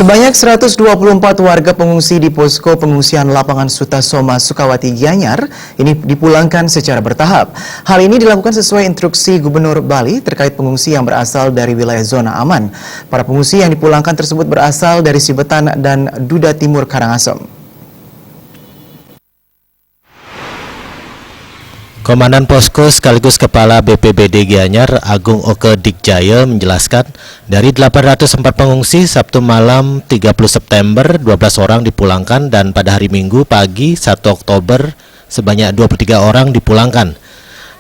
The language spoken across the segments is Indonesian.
Sebanyak 124 warga pengungsi di posko pengungsian lapangan Sutasoma Sukawati Gianyar ini dipulangkan secara bertahap. Hal ini dilakukan sesuai instruksi Gubernur Bali terkait pengungsi yang berasal dari wilayah zona aman. Para pengungsi yang dipulangkan tersebut berasal dari Sibetan dan Duda Timur Karangasem. Komandan Posko sekaligus Kepala BPBD Gianyar, Agung Oke Dikjaya menjelaskan, dari 804 pengungsi Sabtu malam 30 September 12 orang dipulangkan dan pada hari Minggu pagi 1 Oktober sebanyak 23 orang dipulangkan.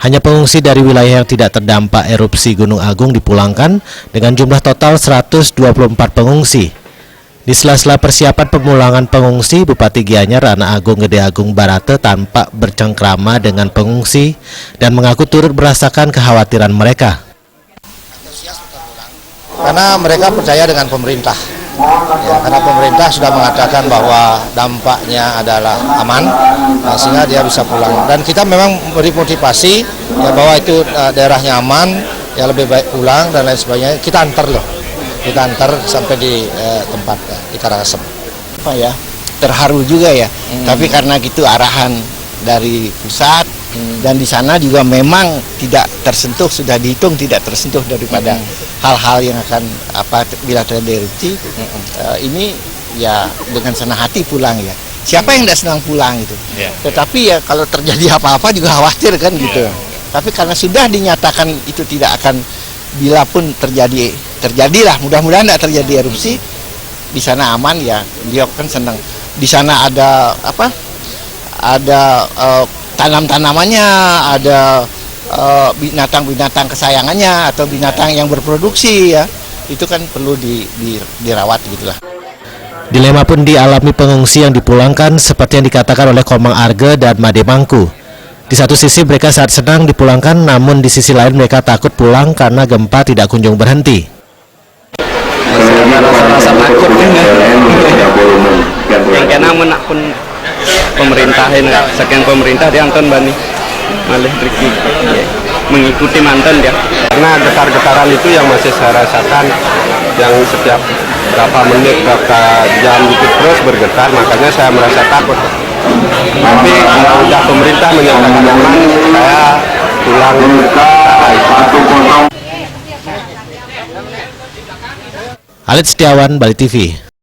Hanya pengungsi dari wilayah yang tidak terdampak erupsi Gunung Agung dipulangkan dengan jumlah total 124 pengungsi. Di sela-sela persiapan pemulangan pengungsi, Bupati Gianyar Ana Agung Gede Agung Barate tampak bercengkrama dengan pengungsi dan mengaku turut merasakan kekhawatiran mereka. Karena mereka percaya dengan pemerintah, karena pemerintah sudah mengatakan bahwa dampaknya adalah aman, sehingga dia bisa pulang. Dan kita memang beri motivasi bahwa itu daerahnya aman, lebih baik pulang dan lain sebagainya. Kita antar sampai di tempat di Karangasem. Terharu juga ya. Tapi karena gitu arahan dari pusat dan di sana juga memang tidak tersentuh, sudah dihitung tidak tersentuh daripada hal-hal yang akan bila terjadi erupsi. Ini ya dengan senang hati pulang ya. Siapa yang tidak senang pulang itu? Tetapi ya kalau terjadi apa-apa juga khawatir kan gitu. Tapi karena sudah dinyatakan itu tidak akan, bila pun terjadilah, mudah-mudahan tidak terjadi erupsi, di sana aman ya, dia kan senang. Di sana ada tanam-tanamannya, ada binatang-binatang kesayangannya atau binatang yang berproduksi ya, itu kan perlu dirawat gitulah. Dilema pun dialami pengungsi yang dipulangkan seperti yang dikatakan oleh Komang Arge dan Made Mangku. Di satu sisi mereka saat senang dipulangkan, namun di sisi lain mereka takut pulang karena gempa tidak kunjung berhenti. Rasa takut kan yang kena menak pun pemerintahin sekian pemerintah dia anton bani malih Riki mengikuti mantan dia, karena getar-getaran itu yang masih saya rasakan, yang setiap berapa menit berapa jam itu terus bergetar, makanya saya merasa takut. Tapi sudah pemerintah menyatakan aman, saya pulang. Alit Setiawan, Bali TV.